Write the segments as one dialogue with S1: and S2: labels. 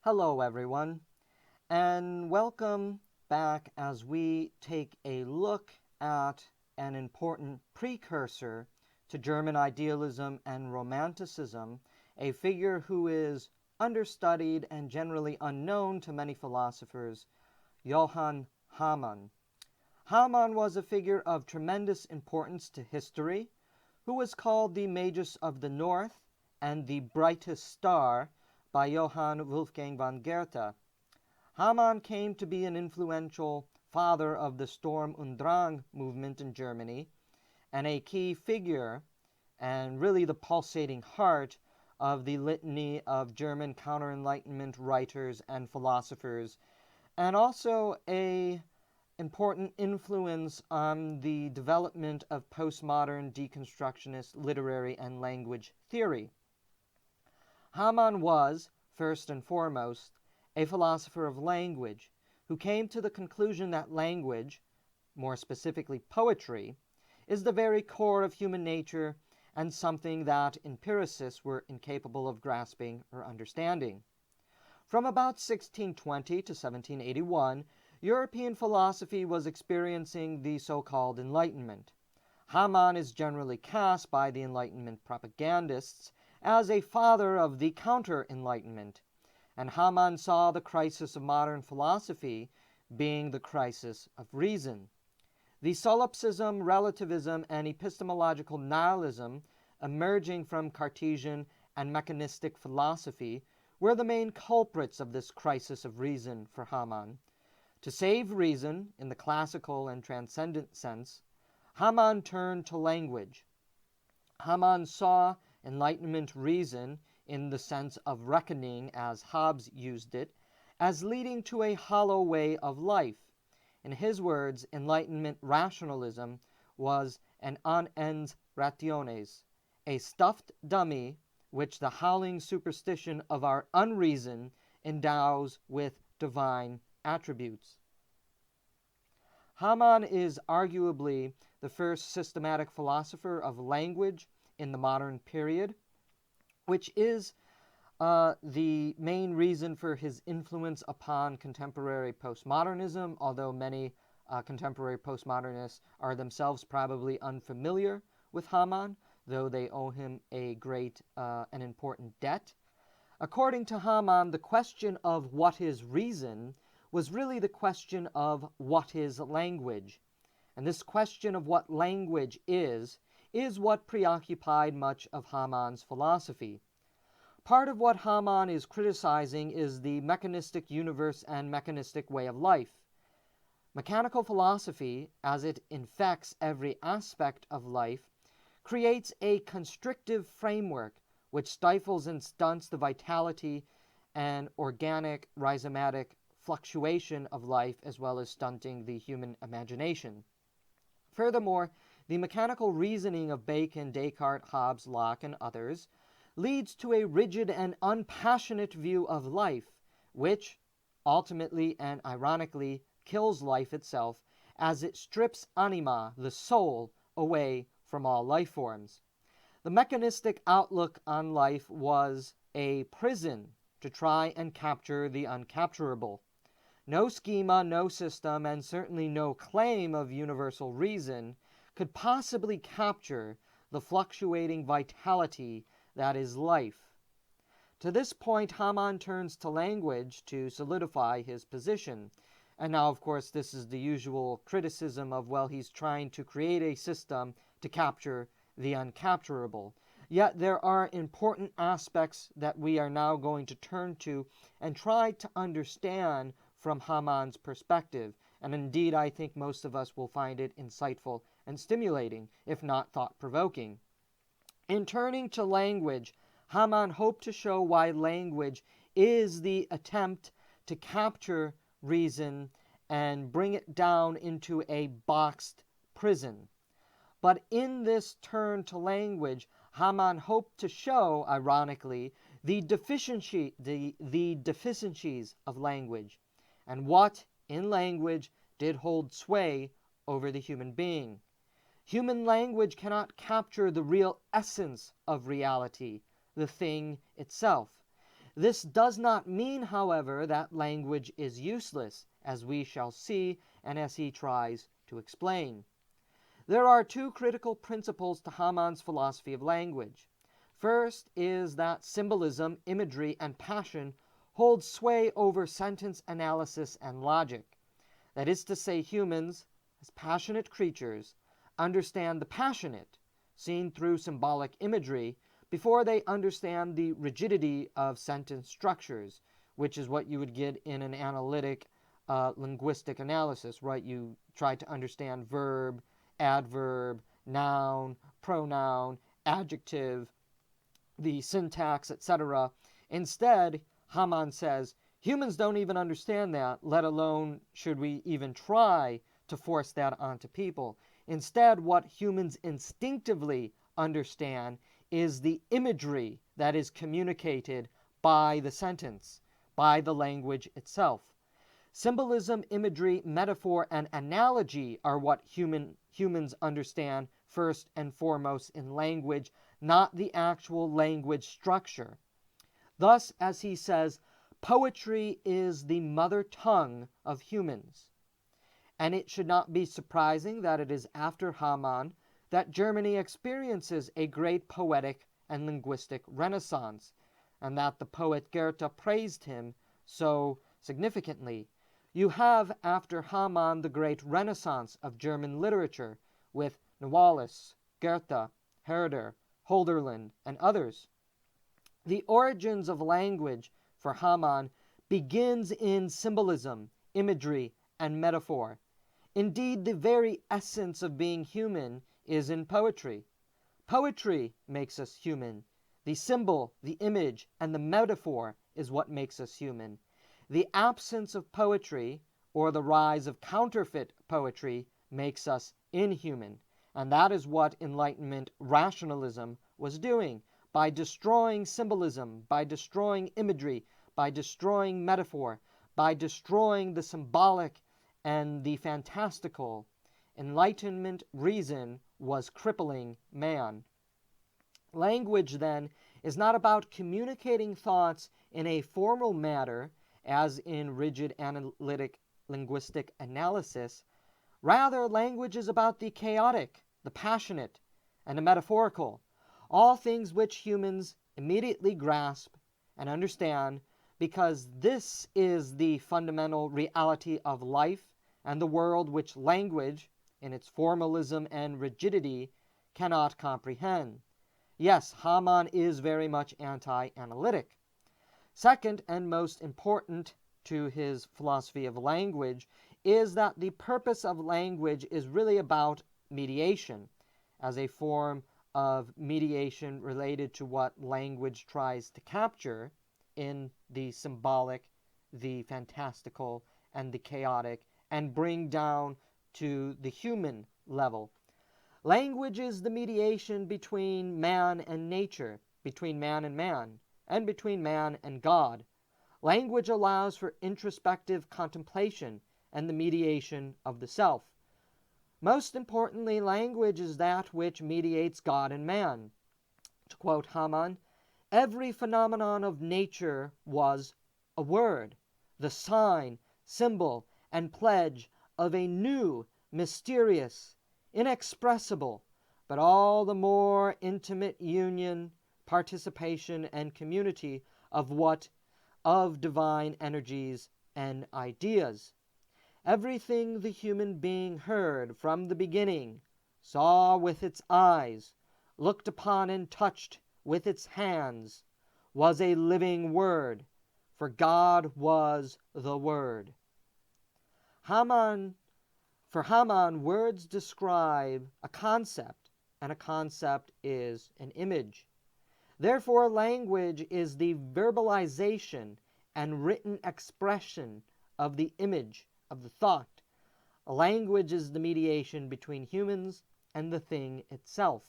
S1: Hello everyone, and welcome back as we take a look at an important precursor to German idealism and Romanticism, a figure who is understudied and generally unknown to many philosophers, Johann Hamann. Hamann was a figure of tremendous importance to history, who was called the Magus of the North and the brightest star by Johann Wolfgang von Goethe. Hamann came to be an influential father of the Sturm und Drang movement in Germany, and a key figure, and really the pulsating heart of the litany of German counter-Enlightenment writers and philosophers, and also an important influence on the development of postmodern deconstructionist literary and language theory. Hamann was, first and foremost, a philosopher of language who came to the conclusion that language, more specifically poetry, is the very core of human nature and something that empiricists were incapable of grasping or understanding. From about 1620 to 1781, European philosophy was experiencing the so-called Enlightenment. Hamann is generally cast by the Enlightenment propagandists as a father of the counter-Enlightenment, and Hamann saw the crisis of modern philosophy being the crisis of reason. The solipsism, relativism, and epistemological nihilism emerging from Cartesian and mechanistic philosophy were the main culprits of this crisis of reason for Hamann. To save reason, in the classical and transcendent sense, Hamann turned to language. Hamann saw Enlightenment reason, in the sense of reckoning as Hobbes used it, as leading to a hollow way of life. In his words, Enlightenment rationalism was an non ens rationes, a stuffed dummy which the howling superstition of our unreason endows with divine attributes. Hamann is arguably the first systematic philosopher of language in the modern period, which is the main reason for his influence upon contemporary postmodernism, although many contemporary postmodernists are themselves probably unfamiliar with Hamann, though they owe him a great and important debt. According to Hamann, the question of what is reason was really the question of what is language. And this question of what language is what preoccupied much of Hamann's philosophy. Part of what Hamann is criticizing is the mechanistic universe and mechanistic way of life. Mechanical philosophy, as it infects every aspect of life, creates a constrictive framework which stifles and stunts the vitality and organic rhizomatic fluctuation of life, as well as stunting the human imagination. Furthermore, the mechanical reasoning of Bacon, Descartes, Hobbes, Locke, and others leads to a rigid and unpassionate view of life, which ultimately and ironically kills life itself as it strips anima, the soul, away from all life forms. The mechanistic outlook on life was a prison to try and capture the uncapturable. No schema, no system, and certainly no claim of universal reason could possibly capture the fluctuating vitality that is life. To this point, Hamann turns to language to solidify his position. And now, of course, this is the usual criticism of, well, he's trying to create a system to capture the uncapturable. Yet there are important aspects that we are now going to turn to and try to understand from Hamann's perspective. And indeed, I think most of us will find it insightful and stimulating, if not thought-provoking. In turning to language, Hamann hoped to show why language is the attempt to capture reason and bring it down into a boxed prison. But in this turn to language, Hamann hoped to show, ironically, the deficiencies of language, and what, in language, did hold sway over the human being. Human language cannot capture the real essence of reality, the thing itself. This does not mean, however, that language is useless, as we shall see and as he tries to explain. There are two critical principles to Hamann's philosophy of language. First is that symbolism, imagery, and passion hold sway over sentence analysis and logic. That is to say, humans, as passionate creatures, understand the passionate, seen through symbolic imagery, before they understand the rigidity of sentence structures, which is what you would get in an analytic linguistic analysis, right? You try to understand verb, adverb, noun, pronoun, adjective, the syntax, etc. Instead, Hamann says, humans don't even understand that, let alone should we even try to force that onto people. Instead, what humans instinctively understand is the imagery that is communicated by the sentence, by the language itself. Symbolism, imagery, metaphor, and analogy are what humans understand first and foremost in language, not the actual language structure. Thus, as he says, poetry is the mother tongue of humans. And it should not be surprising that it is after Hamann that Germany experiences a great poetic and linguistic renaissance, and that the poet Goethe praised him so significantly. You have, after Hamann, the great renaissance of German literature, with Novalis, Goethe, Herder, Hölderlin, and others. The origins of language for Hamann begins in symbolism, imagery, and metaphor. Indeed, the very essence of being human is in poetry. Poetry makes us human. The symbol, the image, and the metaphor is what makes us human. The absence of poetry, or the rise of counterfeit poetry, makes us inhuman. And that is what Enlightenment rationalism was doing, by destroying symbolism, by destroying imagery, by destroying metaphor, by destroying the symbolic and the fantastical. Enlightenment reason was crippling man. Language, then, is not about communicating thoughts in a formal manner, as in rigid analytic linguistic analysis. Rather, language is about the chaotic, the passionate, and the metaphorical, all things which humans immediately grasp and understand, because this is the fundamental reality of life and the world which language, in its formalism and rigidity, cannot comprehend. Yes, Hamann is very much anti-analytic. Second, and most important to his philosophy of language, is that the purpose of language is really about mediation, as a form of mediation related to what language tries to capture in the symbolic, the fantastical, and the chaotic, and bring down to the human level. Language is the mediation between man and nature, between man, and between man and God. Language allows for introspective contemplation and the mediation of the self. Most importantly, language is that which mediates God and man. To quote Hamann, every phenomenon of nature was a word, the sign, symbol, and pledge of a new, mysterious, inexpressible, but all the more intimate union, participation, and community of divine energies and ideas. Everything the human being heard from the beginning, saw with its eyes, looked upon and touched with its hands, was a living word, for God was the Word. For Hamann, words describe a concept, and a concept is an image. Therefore, language is the verbalization and written expression of the image, of the thought. Language is the mediation between humans and the thing itself.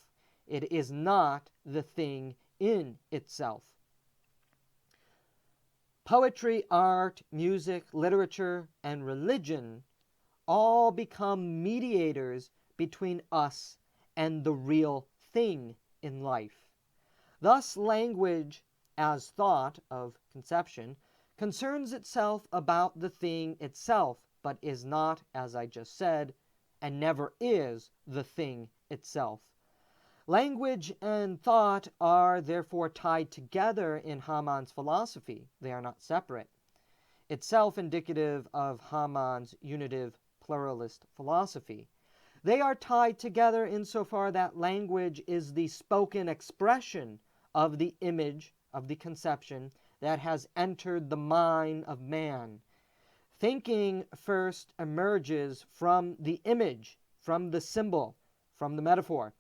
S1: It is not the thing in itself. Poetry, art, music, literature, and religion all become mediators between us and the real thing in life. Thus, language as thought of conception, concerns itself about the thing itself, but is not, as I just said, and never is the thing itself. Language and thought are therefore tied together in Hamann's philosophy. They are not separate, itself indicative of Hamann's unitive pluralist philosophy. They are tied together insofar that language is the spoken expression of the image of the conception that has entered the mind of man. Thinking first emerges from the image, from the symbol, from the metaphor,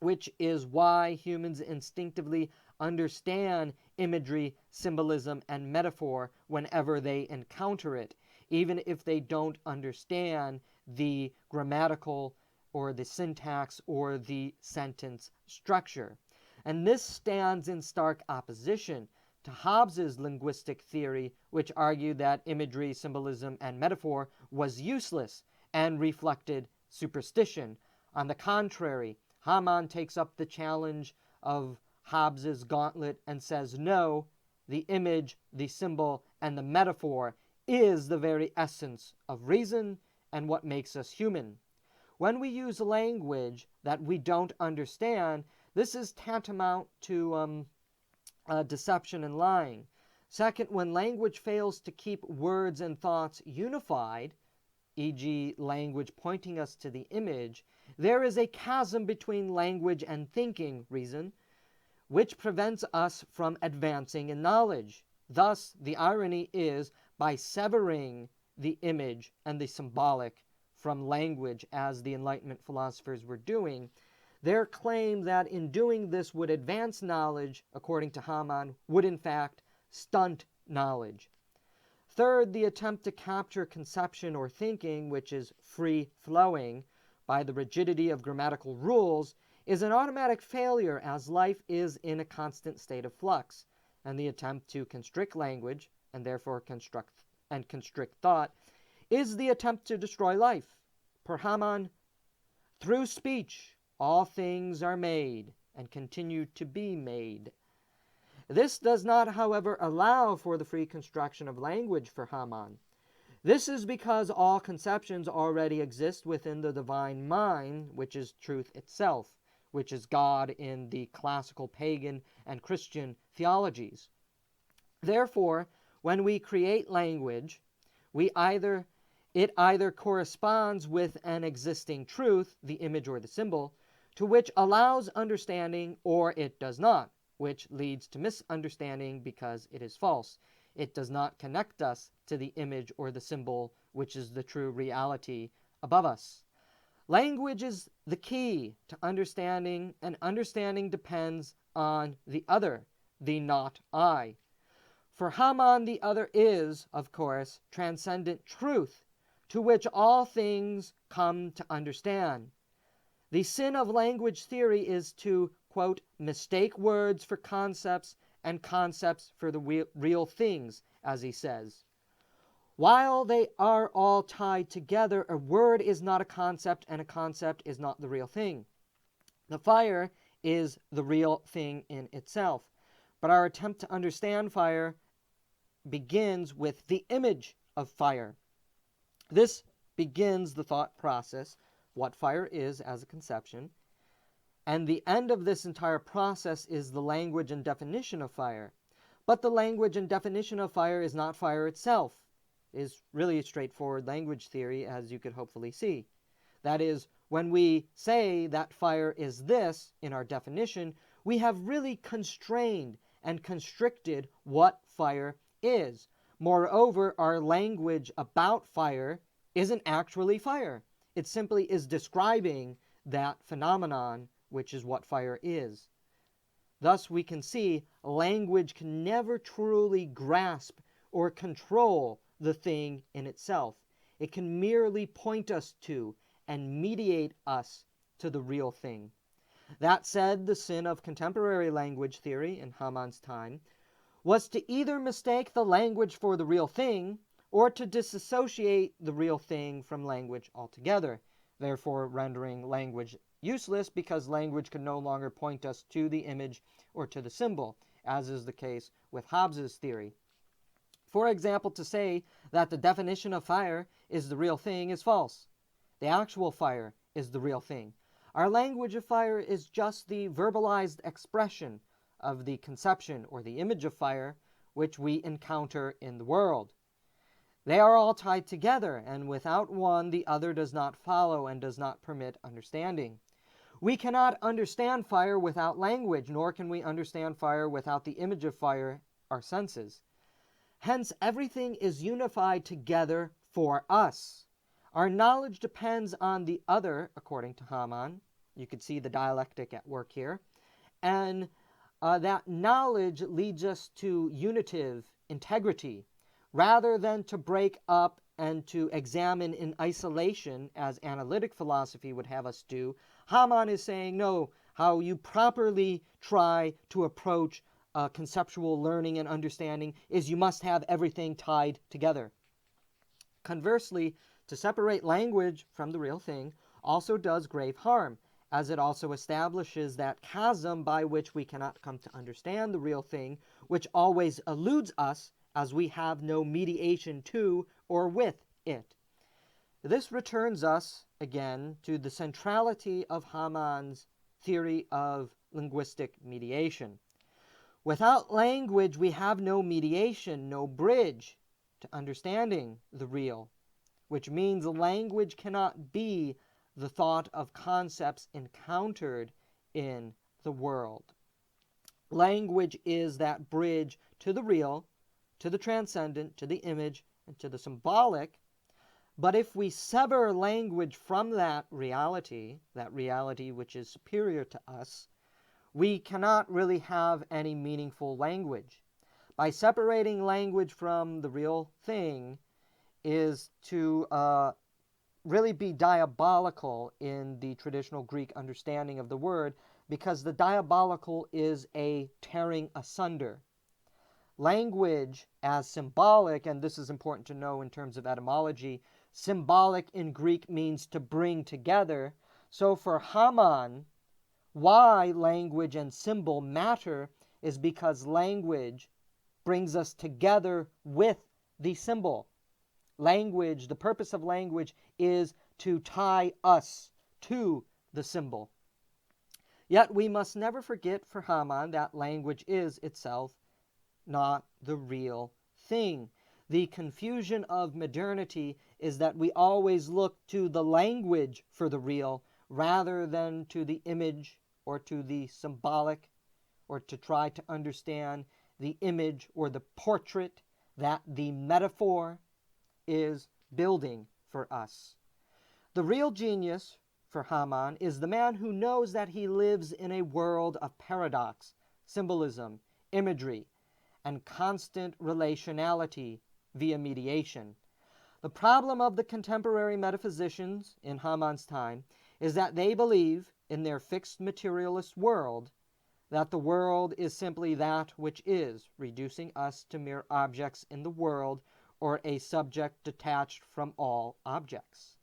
S1: which is why humans instinctively understand imagery, symbolism, and metaphor whenever they encounter it, even if they don't understand the grammatical or the syntax or the sentence structure. And this stands in stark opposition to Hobbes's linguistic theory, which argued that imagery, symbolism, and metaphor was useless and reflected superstition. On the contrary, Hamann takes up the challenge of Hobbes's gauntlet and says, no, the image, the symbol, and the metaphor is the very essence of reason and what makes us human. When we use language that we don't understand, this is tantamount to deception and lying. Second, when language fails to keep words and thoughts unified, e.g., language pointing us to the image, there is a chasm between language and thinking, reason, which prevents us from advancing in knowledge. Thus, the irony is, by severing the image and the symbolic from language, as the Enlightenment philosophers were doing, their claim that in doing this would advance knowledge, according to Hamann, would in fact stunt knowledge. Third, the attempt to capture conception or thinking, which is free-flowing, by the rigidity of grammatical rules, is an automatic failure, as life is in a constant state of flux, and the attempt to constrict language, and therefore constrict thought, is the attempt to destroy life. Per Hamann, through speech, all things are made and continue to be made. This does not, however, allow for the free construction of language for Hamann. This is because all conceptions already exist within the divine mind, which is truth itself, which is God in the classical pagan and Christian theologies. Therefore, when we create language, it either corresponds with an existing truth, the image or the symbol, to which allows understanding, or it does not, which leads to misunderstanding because it is false. It does not connect us to the image or the symbol, which is the true reality above us. Language is the key to understanding, and understanding depends on the other, the not I. For Hamann, the other is, of course, transcendent truth, to which all things come to understand. The sin of language theory is to, quote, mistake words for concepts and concepts for the real things, as he says. While they are all tied together, a word is not a concept and a concept is not the real thing. The fire is the real thing in itself, but our attempt to understand fire begins with the image of fire. This begins the thought process, what fire is as a conception, and the end of this entire process is the language and definition of fire. But the language and definition of fire is not fire itself. It is really a straightforward language theory, as you could hopefully see. That is, when we say that fire is this in our definition, we have really constrained and constricted what fire is. Moreover, our language about fire isn't actually fire. It simply is describing that phenomenon, which is what fire is. Thus, we can see language can never truly grasp or control the thing in itself. It can merely point us to and mediate us to the real thing. That said, the sin of contemporary language theory in Hamann's time was to either mistake the language for the real thing or to disassociate the real thing from language altogether, therefore rendering language useless because language can no longer point us to the image or to the symbol, as is the case with Hobbes's theory. For example, to say that the definition of fire is the real thing is false. The actual fire is the real thing. Our language of fire is just the verbalized expression of the conception or the image of fire which we encounter in the world. They are all tied together, and without one, the other does not follow and does not permit understanding. We cannot understand fire without language, nor can we understand fire without the image of fire, our senses. Hence, everything is unified together for us. Our knowledge depends on the other, according to Hamann. You could see the dialectic at work here. And that knowledge leads us to unitive integrity, rather than to break up and to examine in isolation, as analytic philosophy would have us do. Hamann is saying, no, how you properly try to approach conceptual learning and understanding is you must have everything tied together. Conversely, to separate language from the real thing also does grave harm, as it also establishes that chasm by which we cannot come to understand the real thing, which always eludes us as we have no mediation to or with it. This returns us, again, to the centrality of Hamann's theory of linguistic mediation. Without language, we have no mediation, no bridge to understanding the real, which means language cannot be the thought of concepts encountered in the world. Language is that bridge to the real, to the transcendent, to the image, and to the symbolic. But if we sever language from that reality which is superior to us, we cannot really have any meaningful language. By separating language from the real thing is to really be diabolical in the traditional Greek understanding of the word, because the diabolical is a tearing asunder. Language as symbolic, and this is important to know in terms of etymology, symbolic in Greek means to bring together. So for Hamann, why language and symbol matter is because language brings us together with the symbol. Language, the purpose of language is to tie us to the symbol. Yet we must never forget for Hamann that language is itself not the real thing. The confusion of modernity is that we always look to the language for the real rather than to the image or to the symbolic, or to try to understand the image or the portrait that the metaphor is building for us. The real genius for Hamann is the man who knows that he lives in a world of paradox, symbolism, imagery, and constant relationality via mediation. The problem of the contemporary metaphysicians in Hamann's time is that they believe in their fixed materialist world that the world is simply that which is, reducing us to mere objects in the world or a subject detached from all objects.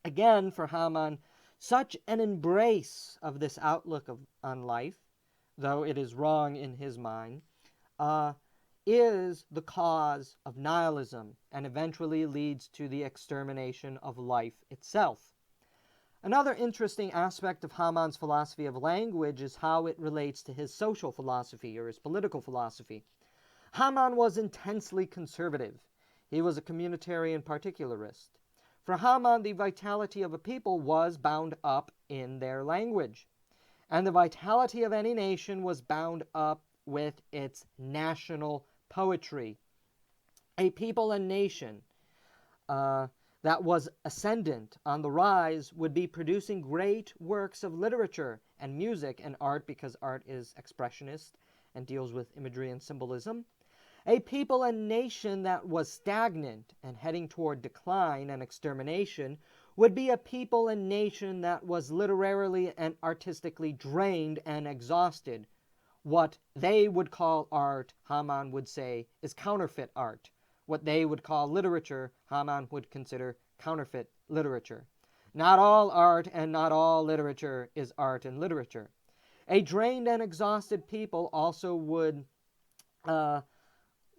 S1: Again, for Hamann, such an embrace of this outlook on life, though it is wrong in his mind, is the cause of nihilism and eventually leads to the extermination of life itself. Another interesting aspect of Hamann's philosophy of language is how it relates to his social philosophy or his political philosophy. Hamann was intensely conservative. He was a communitarian particularist. For Hamann, the vitality of a people was bound up in their language, and the vitality of any nation was bound up with its national poetry. A people and nation that was ascendant, on the rise, would be producing great works of literature and music and art, because art is expressionist and deals with imagery and symbolism. A people and nation that was stagnant and heading toward decline and extermination would be a people and nation that was literarily and artistically drained and exhausted. What they would call art, Hamann would say, is counterfeit art. What they would call literature, Hamann would consider counterfeit literature. Not all art and not all literature is art and literature. A drained and exhausted people also would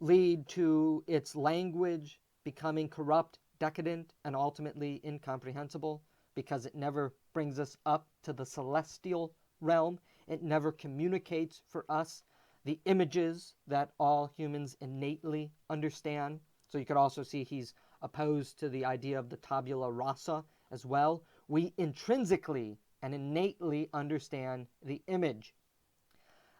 S1: lead to its language becoming corrupt, decadent, and ultimately incomprehensible, because it never brings us up to the celestial realm. It never communicates for us the images that all humans innately understand. So you could also see he's opposed to the idea of the tabula rasa as well. We intrinsically and innately understand the image.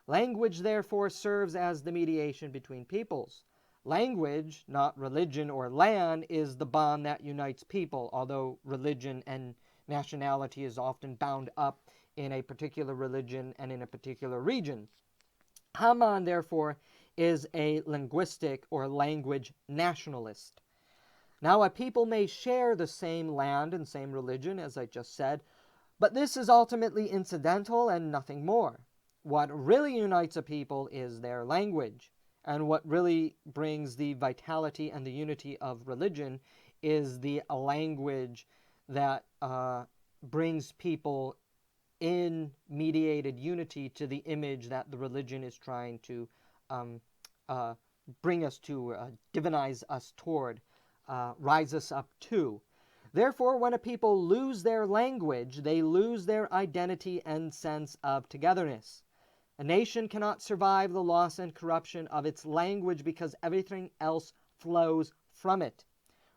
S1: Language, therefore, serves as the mediation between peoples. Language, not religion or land, is the bond that unites people, although religion and nationality is often bound up in a particular religion and in a particular region. Hamann, therefore, is a linguistic or language nationalist. Now, a people may share the same land and same religion, as I just said, but this is ultimately incidental and nothing more. What really unites a people is their language. And what really brings the vitality and the unity of religion is the language that brings people in mediated unity to the image that the religion is trying to bring us to, divinize us toward, rise us up to. Therefore, when a people lose their language, they lose their identity and sense of togetherness. A nation cannot survive the loss and corruption of its language because everything else flows from it.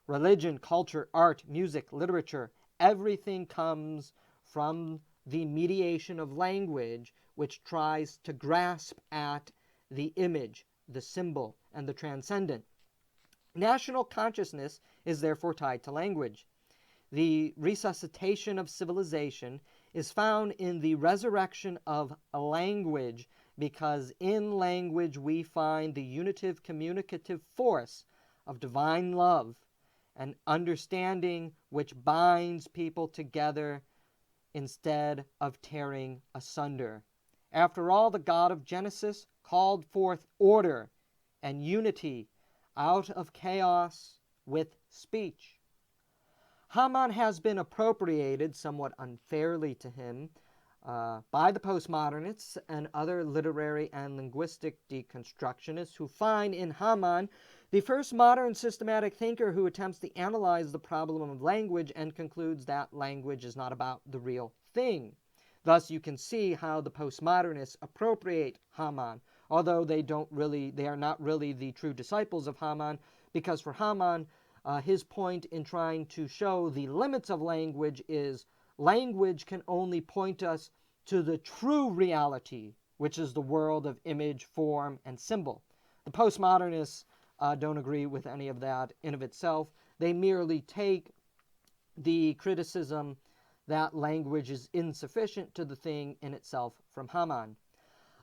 S1: Religion, culture, art, music, literature, everything comes from the mediation of language, which tries to grasp at the image, the symbol, and the transcendent. National consciousness is therefore tied to language. The resuscitation of civilization is found in the resurrection of language, because in language we find the unitive communicative force of divine love and understanding, which binds people together instead of tearing asunder. After all, the God of Genesis called forth order and unity out of chaos with speech. Hamann has been appropriated, somewhat unfairly to him, by the postmodernists and other literary and linguistic deconstructionists who find in Hamann the first modern systematic thinker who attempts to analyze the problem of language and concludes that language is not about the real thing. Thus, you can see how the postmodernists appropriate Hamann, although they are not really the true disciples of Hamann, because for Hamann, his point in trying to show the limits of language is language can only point us to the true reality, which is the world of image, form, and symbol. The postmodernists don't agree with any of that in of itself. They merely take the criticism that language is insufficient to the thing in itself from Hamann.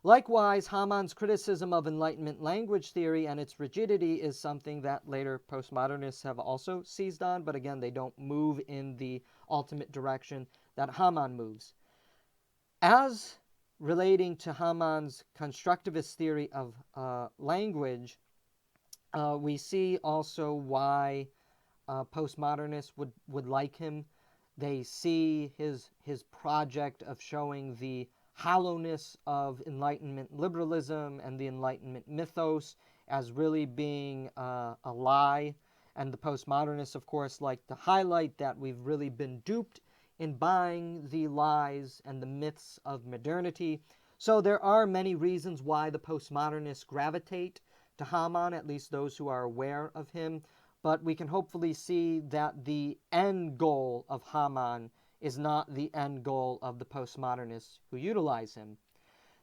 S1: Likewise, Hamann's criticism of Enlightenment language theory and its rigidity is something that later postmodernists have also seized on, but again, they don't move in the ultimate direction that Hamann moves. As relating to Hamann's constructivist theory of language, we see also why postmodernists would like him. They see his project of showing the hollowness of Enlightenment liberalism and the Enlightenment mythos as really being a lie. And the postmodernists, of course, like to highlight that we've really been duped in buying the lies and the myths of modernity. So there are many reasons why the postmodernists gravitate to Hamann, at least those who are aware of him. But we can hopefully see that the end goal of Hamann is not the end goal of the postmodernists who utilize him.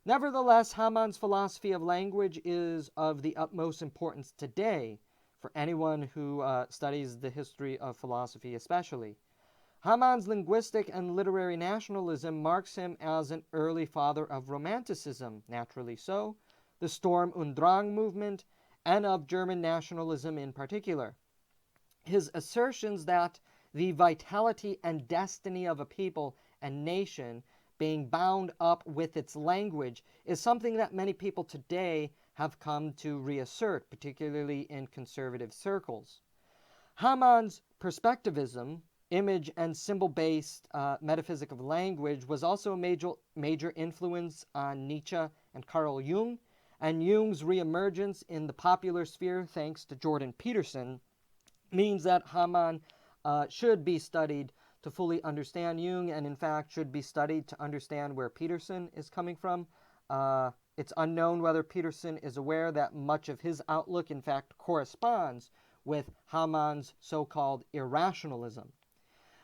S1: Nevertheless, Hamann's philosophy of language is of the utmost importance today for anyone who studies the history of philosophy especially. Hamann's linguistic and literary nationalism marks him as an early father of Romanticism, naturally so, the Sturm und Drang movement, and of German nationalism in particular. His assertions that the vitality and destiny of a people and nation being bound up with its language is something that many people today have come to reassert, particularly in conservative circles. Hamann's perspectivism, image and symbol-based metaphysic of language was also a major influence on Nietzsche and Carl Jung, and Jung's reemergence in the popular sphere, thanks to Jordan Peterson, means that Hamann should be studied to fully understand Jung, and in fact should be studied to understand where Peterson is coming from. It's unknown whether Peterson is aware that much of his outlook, in fact, corresponds with Hamann's so-called irrationalism.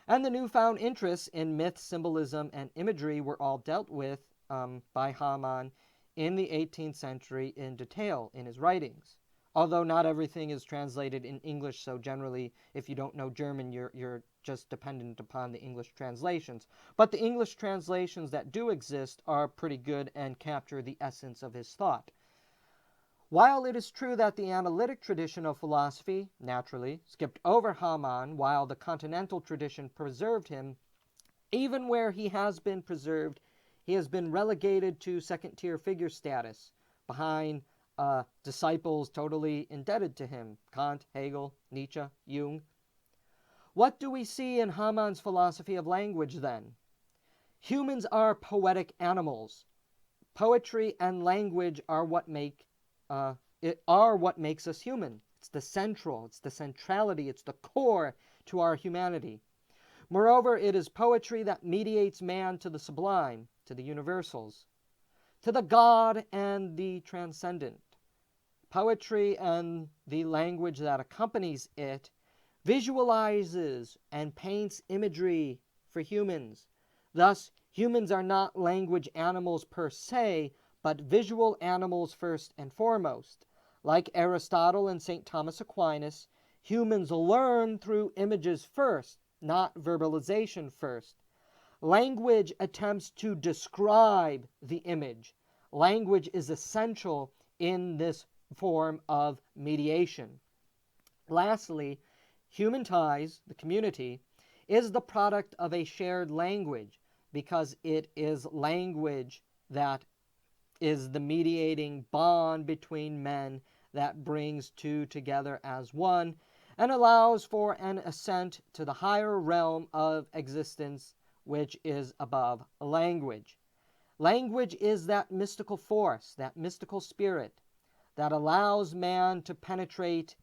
S1: And the newfound interests in myth, symbolism, and imagery were all dealt with by Hamann in the 18th century in detail in his writings. Although not everything is translated in English, so generally, if you don't know German, you're just dependent upon the English translations. But the English translations that do exist are pretty good and capture the essence of his thought. While it is true that the analytic tradition of philosophy, naturally, skipped over Hamann while the continental tradition preserved him, even where he has been preserved, he has been relegated to second-tier figure status behind disciples totally indebted to him: Kant, Hegel, Nietzsche, Jung. What do we see in Hamann's philosophy of language, then? Humans are poetic animals. Poetry and language are what makes us human. It's the centrality, it's the core to our humanity. Moreover, it is poetry that mediates man to the sublime, to the universals, to the God and the transcendent. Poetry and the language that accompanies it visualizes and paints imagery for humans. Thus, humans are not language animals per se, but visual animals first and foremost. Like Aristotle and St. Thomas Aquinas, humans learn through images first, not verbalization first. Language attempts to describe the image. Language is essential in this form of mediation. Lastly, human ties, the community, is the product of a shared language, because it is language that is the mediating bond between men that brings two together as one and allows for an ascent to the higher realm of existence, which is above language. Language is that mystical force, that mystical spirit that allows man to penetrate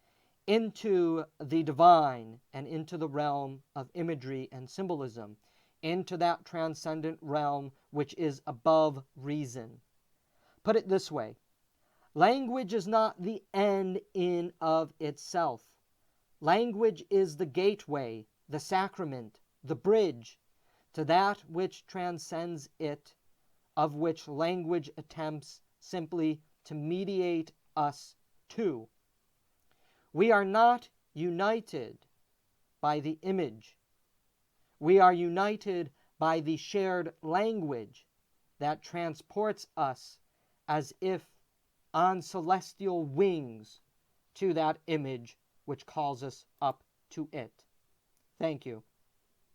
S1: into the divine and into the realm of imagery and symbolism, into that transcendent realm which is above reason. Put it this way: language is not the end in of itself. Language is the gateway, the sacrament, the bridge to that which transcends it, of which language attempts simply to mediate us to. We are not united by the image. We are united by the shared language that transports us as if on celestial wings to that image which calls us up to it. Thank you.